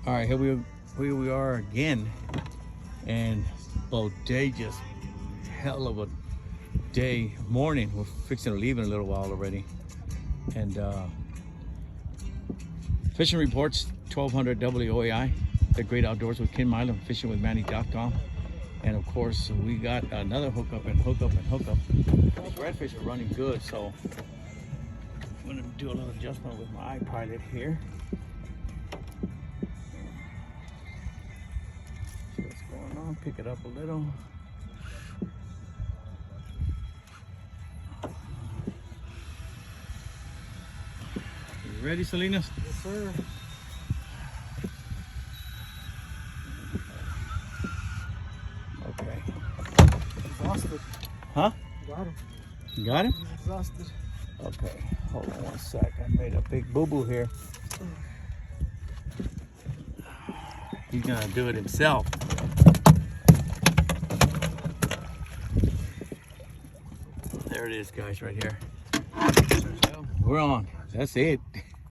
All right, here we are again, and bodacious, hell of a day, morning. We're fixing to leave in a little while already, and fishing reports 1200 WOAI, the Great Outdoors with Ken Milam, fishingwithmanny.com, and of course we got another hookup and hookup and hookup. These redfish are running good, so I'm gonna do a little adjustment with my iPilot here. See what's going on, pick it up a little. You ready, Salinas? Yes, sir. Okay. Exhausted. Huh? Got him. You got him? He's exhausted. Okay, hold on one sec. I made a big boo-boo here. He's gonna do it himself. There it is, guys, right here. We're on. That's it.